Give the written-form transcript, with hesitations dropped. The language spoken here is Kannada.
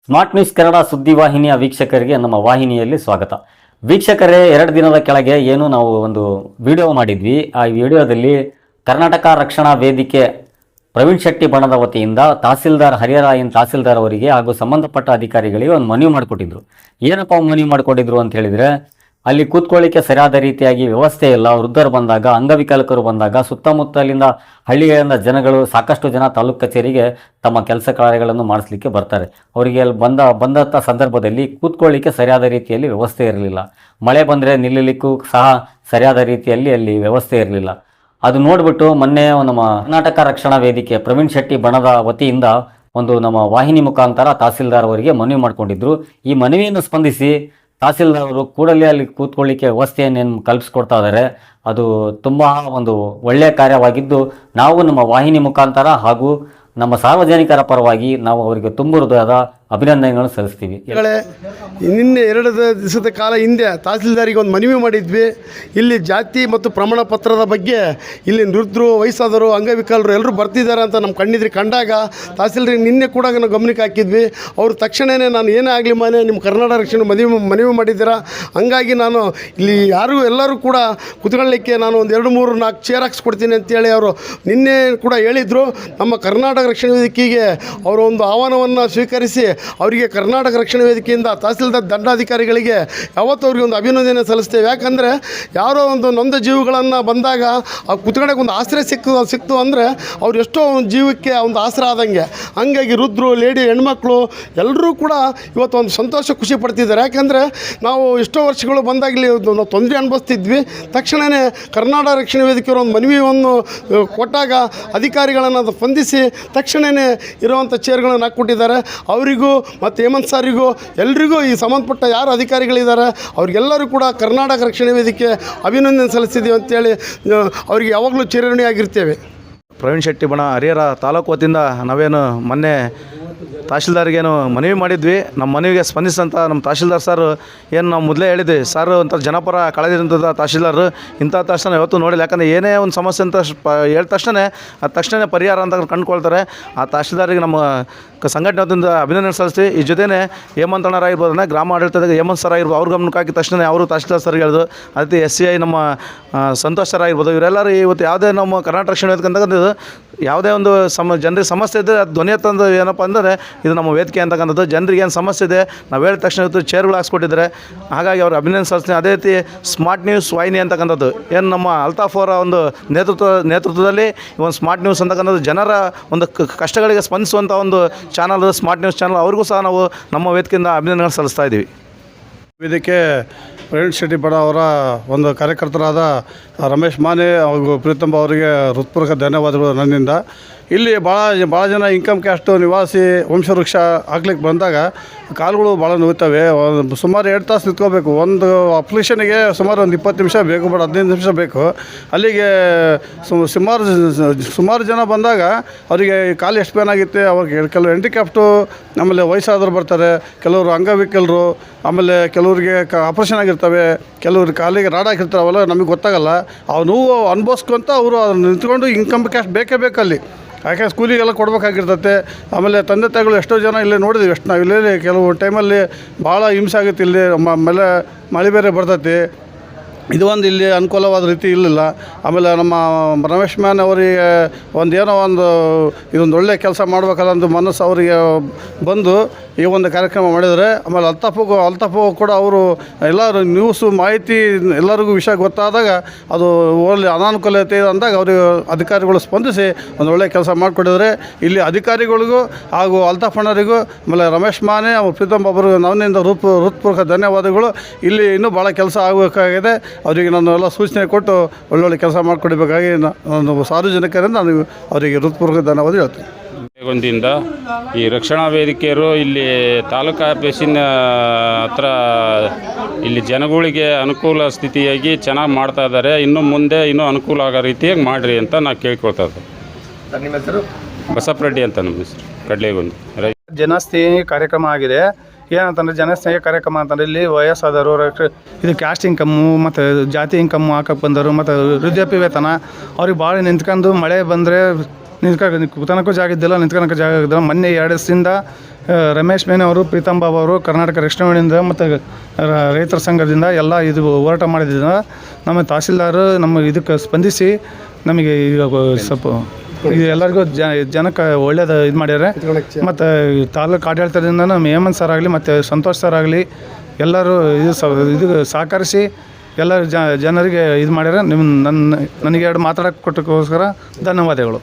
ಸ್ಮಾರ್ಟ್ ನ್ಯೂಸ್ ಕನ್ನಡ ಸುದ್ದಿವಾಹಿನಿಯ ವೀಕ್ಷಕರಿಗೆ ನಮ್ಮ ವಾಹಿನಿಯಲ್ಲಿ ಸ್ವಾಗತ. ವೀಕ್ಷಕರೇ, 2 ದಿನದ ಕೆಳಗೆ ನಾವು ಒಂದು ವಿಡಿಯೋ ಮಾಡಿದ್ವಿ. ಆ ವಿಡಿಯೋದಲ್ಲಿ ಕರ್ನಾಟಕ ರಕ್ಷಣಾ ವೇದಿಕೆ ಪ್ರವೀಣ್ ಶೆಟ್ಟಿ ಬಣದ ವತಿಯಿಂದ ತಹಸೀಲ್ದಾರ್ ಹರಿಹರಾಯನ್ ತಹಸೀಲ್ದಾರ್ ಅವರಿಗೆ ಹಾಗೂ ಸಂಬಂಧಪಟ್ಟ ಅಧಿಕಾರಿಗಳಿಗೆ ಒಂದು ಮನವಿ ಮಾಡಿಕೊಟ್ಟಿದ್ರು. ಏನಪ್ಪ ಮನವಿ ಮಾಡಿಕೊಟ್ಟಿದ್ರು ಅಂತ ಹೇಳಿದ್ರೆ, ಅಲ್ಲಿ ಕೂತ್ಕೊಳ್ಳಿಕ್ಕೆ ಸರಿಯಾದ ರೀತಿಯಾಗಿ ವ್ಯವಸ್ಥೆ ಇಲ್ಲ. ವೃದ್ಧರು ಬಂದಾಗ, ಅಂಗವಿಕಲಕರು ಬಂದಾಗ, ಸುತ್ತಮುತ್ತಲಿಂದ ಹಳ್ಳಿಗಳಿಂದ ಜನಗಳು ಸಾಕಷ್ಟು ಜನ ತಾಲೂಕು ಕಚೇರಿಗೆ ತಮ್ಮ ಕೆಲಸ ಕಾರ್ಯಗಳನ್ನು ಮಾಡಿಸ್ಲಿಕ್ಕೆ ಬರ್ತಾರೆ. ಅವರಿಗೆ ಅಲ್ಲಿ ಬಂದಂಥ ಸಂದರ್ಭದಲ್ಲಿ ಕೂತ್ಕೊಳ್ಳಿಕ್ಕೆ ಸರಿಯಾದ ರೀತಿಯಲ್ಲಿ ವ್ಯವಸ್ಥೆ ಇರಲಿಲ್ಲ. ಮಳೆ ಬಂದರೆ ನಿಲ್ಲಲಿಕ್ಕೂ ಸಹ ಸರಿಯಾದ ರೀತಿಯಲ್ಲಿ ಅಲ್ಲಿ ವ್ಯವಸ್ಥೆ ಇರಲಿಲ್ಲ. ಅದು ನೋಡಿಬಿಟ್ಟು ಮೊನ್ನೆ ನಮ್ಮ ಕರ್ನಾಟಕ ರಕ್ಷಣಾ ವೇದಿಕೆ ಪ್ರವೀಣ್ ಶೆಟ್ಟಿ ಬಣದ ವತಿಯಿಂದ ಒಂದು ನಮ್ಮ ವಾಹಿನಿ ಮುಖಾಂತರ ತಹಸೀಲ್ದಾರ್ ಅವರಿಗೆ ಮನವಿ ಮಾಡಿಕೊಂಡಿದ್ರು. ಈ ಮನವಿಯನ್ನು ಸ್ಪಂದಿಸಿ ತಹಸೀಲ್ದಾರ್ ಅವರು ಕೂಡಲೇ ಅಲ್ಲಿ ಕೂತ್ಕೊಳ್ಳಿಕ್ಕೆ ವ್ಯವಸ್ಥೆಯನ್ನೇನು ಕಲ್ಪಿಸ್ಕೊಡ್ತಾ ಇದ್ದಾರೆ. ಅದು ತುಂಬ ಒಂದು ಒಳ್ಳೆಯ ಕಾರ್ಯವಾಗಿದ್ದು, ನಾವು ನಮ್ಮ ವಾಹಿನಿ ಮುಖಾಂತರ ಹಾಗೂ ನಮ್ಮ ಸಾರ್ವಜನಿಕರ ಪರವಾಗಿ ನಾವು ಅವರಿಗೆ ತುಂಬ ಹೃದಯದ ಅಭಿನಂದನೆಗಳನ್ನು ಸಲ್ಲಿಸ್ತೀವಿ. ನಿನ್ನೆ 2 ದಿವಸದ ಕಾಲ ಹಿಂದೆ ತಹಸೀಲ್ದಾರಿಗೆ ಒಂದು ಮನವಿ ಮಾಡಿದ್ವಿ. ಇಲ್ಲಿ ಜಾತಿ ಮತ್ತು ಪ್ರಮಾಣ ಪತ್ರದ ಬಗ್ಗೆ ಇಲ್ಲಿ ವೃದ್ಧರು, ವಯಸ್ಸಾದವರು, ಅಂಗವಿಕಲರು ಎಲ್ಲರೂ ಬರ್ತಿದ್ದಾರೆ ಅಂತ ನಮ್ಮ ಕಂಡಾಗ ತಹಸೀಲ್ದಾರಿಗೆ ನಿನ್ನೆ ಕೂಡ ನಾವು ಗಮನಕ್ಕೆ ಹಾಕಿದ್ವಿ. ಅವರು ತಕ್ಷಣವೇ ನಾನು ಏನೇ ಆಗಲಿ ಮನೆ ನಿಮ್ಮ ಕರ್ನಾಟಕ ರಕ್ಷಣೆ ಮನವಿ ಮಾಡಿದ್ದೀರಾ, ಹಂಗಾಗಿ ನಾನು ಇಲ್ಲಿ ಎಲ್ಲರೂ ಕೂಡ ಕುತ್ಕೊಳ್ಳಿಕ್ಕೆ ನಾನು ಒಂದು 2-3-4 ಚೇರ್ ಹಾಕ್ಸ್ಕೊಡ್ತೀನಿ ಅಂತೇಳಿ ಅವರು ನಿನ್ನೆ ಕೂಡ ಹೇಳಿದರು. ನಮ್ಮ ಕರ್ನಾಟಕ ರಕ್ಷಣಾ ವೇದಿಕೆಗೆ ಅವರು ಒಂದು ಆಹ್ವಾನವನ್ನು ಸ್ವೀಕರಿಸಿ ಅವರಿಗೆ ಕರ್ನಾಟಕ ರಕ್ಷಣಾ ವೇದಿಕೆಯಿಂದ ತಹಸೀಲ್ದಾರ್ ದಂಡಾಧಿಕಾರಿಗಳಿಗೆ ಯಾವತ್ತೂ ಅವ್ರಿಗೆ ಒಂದು ಅಭಿನಂದನೆ ಸಲ್ಲಿಸ್ತೇವೆ. ಯಾಕಂದರೆ ಯಾರೋ ಒಂದು ನೊಂದ ಜೀವಗಳನ್ನು ಬಂದಾಗ ಆ ಕುತ್ಕೊಳ್ಳೋಕೆ ಒಂದು ಆಶ್ರಯ ಸಿಕ್ತು ಅಂದರೆ ಅವ್ರು ಎಷ್ಟೋ ಒಂದು ಜೀವಕ್ಕೆ ಒಂದು ಆಸರೆ ಆದಂಗೆ. ಹಂಗಾಗಿ ವೃದ್ಧರು, ಲೇಡಿ, ಹೆಣ್ಮಕ್ಳು ಎಲ್ಲರೂ ಕೂಡ ಇವತ್ತು ಒಂದು ಸಂತೋಷ ಖುಷಿ ಪಡ್ತಿದ್ದಾರೆ. ಯಾಕಂದರೆ ನಾವು ಎಷ್ಟೋ ವರ್ಷಗಳು ಬಂದಾಗಲಿ ನಾವು ತೊಂದರೆ ಅನುಭವಿಸ್ತಿದ್ವಿ. ತಕ್ಷಣವೇ ಕರ್ನಾಟಕ ರಕ್ಷಣಾ ವೇದಿಕೆಯವರು ಒಂದು ಮನವಿಯನ್ನು ಕೊಟ್ಟಾಗ ಅಧಿಕಾರಿಗಳನ್ನು ಸ್ಪಂದಿಸಿ ತಕ್ಷಣವೇ ಇರುವಂಥ ಚೇರ್ಗಳನ್ನು ಹಾಕ್ಕೊಟ್ಟಿದ್ದಾರೆ. ಅವರಿಗೂ ಮತ್ತು ಹೇಮಂತ್ ಸಾರಿಗೂ ಎಲ್ರಿಗೂ ಈ ಸಂಬಂಧಪಟ್ಟ ಯಾರು ಅಧಿಕಾರಿಗಳಿದ್ದಾರೆ ಅವ್ರಿಗೆಲ್ಲರೂ ಕೂಡ ಕರ್ನಾಟಕ ರಕ್ಷಣಾ ವೇದಿಕೆ ಅಭಿನಂದನೆ ಸಲ್ಲಿಸಿದ್ದೀವಿ ಅಂತೇಳಿ ಅವರಿಗೆ ಯಾವಾಗಲೂ ಚಿರಋಣಿಯಾಗಿರ್ತೇವೆ. ಪ್ರವೀಣ್ ಶೆಟ್ಟಿ ಬಣ ಹರಿಹರ ತಾಲೂಕು ವತಿಯಿಂದ ನಾವೇನು ಮೊನ್ನೆ ತಹಶೀಲ್ದಾರ್ಗೇನು ಮನವಿ ಮಾಡಿದ್ವಿ. ನಮ್ಮ ಮನವಿಗೆ ಸ್ಪಂದಿಸಿದಂಥ ನಮ್ಮ ತಹಶೀಲ್ದಾರ್ ಸರ್ ಏನು ನಾವು ಮೊದಲೇ ಹೇಳಿದ್ವಿ, ಸರ್ ಒಂಥರ ಜನಪರ ಕಳೆದಿರೋಂಥ ತಹಶೀಲ್ದಾರ್ ಇಂಥ ತಕ್ಷಣ ಯಾವತ್ತೂ ನೋಡಿಲ್ಲ. ಯಾಕಂದರೆ ಏನೇ ಒಂದು ಸಮಸ್ಯೆ ಅಂತ ಹೇಳಿದ ತಕ್ಷಣ ಪರಿಹಾರ ಅಂತ ಕಂಡುಕೊಳ್ತಾರೆ. ಆ ತಹಶೀಲ್ದಾರಿಗೆ ನಮ್ಮ ಸಂಘಟನೆ ವತಿಯಿಂದ ಅಭಿನಂದನೆ ಸಲ್ಲಿಸ್ತೀವಿ. ಈ ಜೊತೆನೇ ಹೇಮಂತ್ ಅಣ್ಣರಾಗಿರ್ಬೋದು, ಗ್ರಾಮ ಆಡಳಿತದಾಗ ಹೇಮಂತ್ ಸರ್ ಆಗಿರ್ಬೋದು, ಅವ್ರ ಗಮನಕ್ಕೆ ಹಾಕಿದ ತಕ್ಷಣ ಅವರು ತಹಶೀಲ್ದಾರ್ ಸರ್ ಹೇಳಿದ್ರು. ಅದೇ SCI ನಮ್ಮ ಸಂತೋಷ್ ಸರ್ ಆಗಿರ್ಬೋದು, ಇವರೆಲ್ಲರೂ ಇವತ್ತು ಯಾವುದೇ ನಮ್ಮ ಕರ್ನಾಟಕ ರಕ್ಷಣಾ ವೇದಿಕೆ ಅಂತಕ್ಕಂಥದ್ದು ಯಾವುದೇ ಒಂದು ಜನರಿಗೆ ಸಮಸ್ಯೆ ಇದ್ದರೆ ಅದು ಧ್ವನಿ ಎತ್ತಂದು ಏನಪ್ಪ ಅಂದರೆ ಇದು ನಮ್ಮ ವೇದಿಕೆ ಅಂತಕ್ಕಂಥದ್ದು. ಜನರಿಗೆ ಏನು ಸಮಸ್ಯೆ ಇದೆ ನಾವು ಹೇಳಿದ ತಕ್ಷಣ ಇವತ್ತು ಚೇರ್ಗಳು ಹಾಕ್ಸ್ಕೊಟ್ಟಿದ್ದಾರೆ. ಹಾಗಾಗಿ ಅವ್ರು ಅಭಿನಂದನೆ ಸಲ್ಲಿಸ್ತೀನಿ. ಅದೇ ರೀತಿ ಸ್ಮಾರ್ಟ್ ನ್ಯೂಸ್ ವಾಹಿನಿ ಅಂತಕ್ಕಂಥದ್ದು ಏನು ನಮ್ಮ ಅಲ್ತಾಫ್ ಅವರ ಒಂದು ನೇತೃತ್ವದಲ್ಲಿ ಒಂದು ಸ್ಮಾರ್ಟ್ ನ್ಯೂಸ್ ಅಂತಕ್ಕಂಥದ್ದು ಜನರ ಒಂದು ಕಷ್ಟಗಳಿಗೆ ಸ್ಪಂದಿಸುವಂಥ ಒಂದು ಚಾನಲ್ ಸ್ಮಾರ್ಟ್ ನ್ಯೂಸ್ ಚಾನಲ್. ಅವ್ರಿಗೂ ಸಹ ನಾವು ನಮ್ಮ ವೇದಿಕೆಯಿಂದ ಅಭಿನಂದನೆ ಸಲ್ಲಿಸ್ತಾ ಇದ್ದೀವಿ. ವೇದಿಕೆ ಪ್ರವೀಣ್ ಶೆಟ್ಟಿ ಬಣ ಅವರ ಒಂದು ಕಾರ್ಯಕರ್ತರಾದ ರಮೇಶ್ ಮಾನೆ ಹಾಗೂ ಪ್ರೀತಂಬ ಅವರಿಗೆ ಹೃತ್ಪೂರ್ವಕ ಧನ್ಯವಾದಗಳು ನನ್ನಿಂದ. ಇಲ್ಲಿ ಭಾಳ ಜನ ಇನ್ಕಮ್ ಕ್ಯಾಸ್ಟು ನಿವಾಸಿ ವಂಶವೃಕ್ಷ ಹಾಕ್ಲಿಕ್ಕೆ ಬಂದಾಗ ಕಾಲುಗಳು ಭಾಳ ನೋಯ್ತವೆ. ಸುಮಾರು 2 ತಾಸು ನಿಂತ್ಕೋಬೇಕು. ಒಂದು ಅಪ್ಲಿಕೇಶನ್ಗೆ ಸುಮಾರು ಒಂದು 20 ನಿಮಿಷ ಬೇಕು, 15 ನಿಮಿಷ ಬೇಕು. ಅಲ್ಲಿಗೆ ಸುಮಾರು ಜನ ಬಂದಾಗ ಅವರಿಗೆ ಕಾಲು ಎಷ್ಟು ಪೇನ್ ಆಗುತ್ತೆ. ಅವ್ರಿಗೆ ಕೆಲವರು ಹ್ಯಾಂಡಿಕ್ಯಾಪ್ಟು, ಆಮೇಲೆ ವಯಸ್ಸಾದವರು ಬರ್ತಾರೆ, ಕೆಲವರು ಅಂಗವಿಕಲರು, ಆಮೇಲೆ ಕೆಲವರಿಗೆ ಆಪ್ರೇಷನ್ ಆಗಿರ್ತವೆ, ಕೆಲವ್ರಿಗೆ ಕಾಲಿಗೆ ರಾಡ್ ಹಾಕಿರ್ತಾವಲ್ಲ, ನಮಗೆ ಗೊತ್ತಾಗಲ್ಲ. ಅವು ನೋವು ಅನುಭವಿಸ್ಕೊಂತ ಅವರು ಅದನ್ನು ನಿಂತ್ಕೊಂಡು ಇನ್ಕಮ್ ಕ್ಯಾಸ್ಟ್ ಬೇಕೇ ಬೇಕಲ್ಲಿ. ಯಾಕೆ ಸ್ಕೂಲಿಗೆಲ್ಲ ಕೊಡಬೇಕಾಗಿರ್ತತೆ. ಆಮೇಲೆ ತಂದೆ ತಾಯಿಗಳು ಎಷ್ಟೋ ಜನ ಇಲ್ಲೇ ನೋಡಿದ್ವಿ. ಎಷ್ಟು ನಾವು ಇಲ್ಲೇ ಕೆಲವು ಟೈಮಲ್ಲಿ ಭಾಳ ಹಿಂಸೆ ಆಗುತ್ತೆ. ಇಲ್ಲಿ ಆಮೇಲೆ ಮಳೆ ಬೇರೆ ಬರ್ತೈತಿ. ಇದು ಒಂದು ಇಲ್ಲಿ ಅನುಕೂಲವಾದ ರೀತಿ ಇರಲಿಲ್ಲ. ಆಮೇಲೆ ನಮ್ಮ ರಮೇಶ್ ಮ್ಯಾನ್ ಅವರಿಗೆ ಇದೊಂದು ಒಳ್ಳೆಯ ಕೆಲಸ ಮಾಡಬೇಕಲ್ಲ ಅಂತ ಮನಸ್ಸು ಅವರಿಗೆ ಬಂದು ಈ ಒಂದು ಕಾರ್ಯಕ್ರಮ ಮಾಡಿದರೆ. ಆಮೇಲೆ ಅಲ್ತಾಫು ಕೂಡ ಅವರು ಎಲ್ಲರೂ ನ್ಯೂಸು ಮಾಹಿತಿ ಎಲ್ಲರಿಗೂ ವಿಷಯ ಗೊತ್ತಾದಾಗ ಅದು ಒಳ್ಳೆ ಅನಾನುಕೂಲತೆ ಅಂದಾಗ ಅವರಿಗೆ ಅಧಿಕಾರಿಗಳು ಸ್ಪಂದಿಸಿ ಒಂದು ಒಳ್ಳೆಯ ಕೆಲಸ ಮಾಡಿಕೊಟ್ಟಿದ್ದಾರೆ. ಇಲ್ಲಿ ಅಧಿಕಾರಿಗಳಿಗೂ ಹಾಗೂ ಅಲ್ತಾಫ್ ಅಣ್ಣರಿಗೂ ಆಮೇಲೆ ರಮೇಶ್ ಮಾನೆ ಅವ್ರು ಪ್ರೀತಮ್ ಒಬ್ಬರಿಗೂ ನನ್ನಿಂದ ಹೃತ್ಪೂರ್ವಕ ಧನ್ಯವಾದಗಳು. ಇಲ್ಲಿ ಇನ್ನೂ ಭಾಳ ಕೆಲಸ ಆಗಬೇಕಾಗಿದೆ. ಅವರಿಗೆ ನಾನು ಎಲ್ಲ ಸೂಚನೆ ಕೊಟ್ಟು ಒಳ್ಳೊಳ್ಳೆ ಕೆಲಸ ಮಾಡಿಕೊಡಬೇಕಾಗಿ ನಾನು ಸಾರ್ವಜನಿಕರಿಂದ ನಾನು ಅವರಿಗೆ ಹೃತ್ಪೂರ್ವಕ ಧನ್ಯವಾದ ಹೇಳ್ತೀನಿ. ಗೊಂದಿಯಿಂದ ಈ ರಕ್ಷಣಾ ವೇದಿಕೆಯರು ಇಲ್ಲಿ ತಾಲೂಕು ಆಫೀಸಿನ ಹತ್ರ ಇಲ್ಲಿ ಜನಗಳಿಗೆ ಅನುಕೂಲ ಸ್ಥಿತಿಯಾಗಿ ಚೆನ್ನಾಗಿ ಮಾಡ್ತಾ ಇದ್ದಾರೆ. ಇನ್ನು ಮುಂದೆ ಇನ್ನೂ ಅನುಕೂಲ ಆಗೋ ರೀತಿಯಾಗಿ ಮಾಡಿರಿ ಅಂತ ನಾನು ಕೇಳ್ಕೊಳ್ತಾ ಇದ್ದೆ. ನಿಮ್ಮ ಹೆಸರು? ಬಸಪ್ಪರೆಡ್ಡಿ ಅಂತ ನಮ್ಮ ಹೆಸರು, ಕಡ್ಲೆಗೊಂದಿ. ಜನಸ್ನೇಹಿ ಕಾರ್ಯಕ್ರಮ ಆಗಿದೆ. ಏನಂತಂದರೆ ಜನಸ್ನೇಹಿ ಕಾರ್ಯಕ್ರಮ ಅಂತಂದರೆ ಇಲ್ಲಿ ವಯಸ್ಸಾದವರು, ಇದು ಕ್ಯಾಸ್ಟ್ ಇನ್ಕಮ್ಮು ಮತ್ತು ಜಾತಿ ಇನ್ಕಮ್ಮು ಹಾಕಕ್ಕೆ ಬಂದವರು ಮತ್ತು ವೃದ್ಧಾಪ್ಯ ವೇತನ ಅವ್ರಿಗೆ ಭಾಳ ನಿಂತ್ಕೊಂಡು ಮಳೆ ಬಂದರೆ ಕೂತನಕ್ಕೂ ಜಾಗ ಇದ್ದಿಲ್ಲ, ನಿಂತ್ಕೊಳಕ್ಕೂ ಜಾಗ ಇದ್ದಿಲ್ಲ. ಮೊನ್ನೆ 2 ದಿವಸದಿಂದ ರಮೇಶ್ ಮೇನೆ ಅವರು, ಪ್ರೀತಮ್ ಬಾಬು ಅವರು ಕರ್ನಾಟಕ ರಕ್ಷಣಾ ವೇದಿಕೆಯಿಂದ ಮತ್ತು ರೈತರ ಸಂಘದಿಂದ ಎಲ್ಲ ಇದು ಹೋರಾಟ ಮಾಡಿದ್ದರಿಂದ ನಮ್ಮ ತಹಸೀಲ್ದಾರ್ ನಮ್ಮ ಇದಕ್ಕೆ ಸ್ಪಂದಿಸಿ ನಮಗೆ ಈಗ ಸ್ವಲ್ಪ ಇದು ಎಲ್ಲರಿಗೂ ಜನಕ್ಕೆ ಒಳ್ಳೇದು ಇದು ಮಾಡ್ಯಾರೆ. ಮತ್ತು ತಾಲೂಕು ಆಡಳಿತದಿಂದ ನಮ್ಮ ಹೇಮಂತ್ ಸರ್ ಆಗಲಿ ಮತ್ತು ಸಂತೋಷ್ ಸರ್ ಆಗಲಿ ಎಲ್ಲರೂ ಇದು ಸಹಕರಿಸಿ ಎಲ್ಲರೂ ಜನರಿಗೆ ಇದು ಮಾಡ್ಯಾರ. ನನಗೆ 2 ಮಾತಾಡೋಕ್ಕೆ ಕೊಟ್ಟಕ್ಕೋಸ್ಕರ ಧನ್ಯವಾದಗಳು.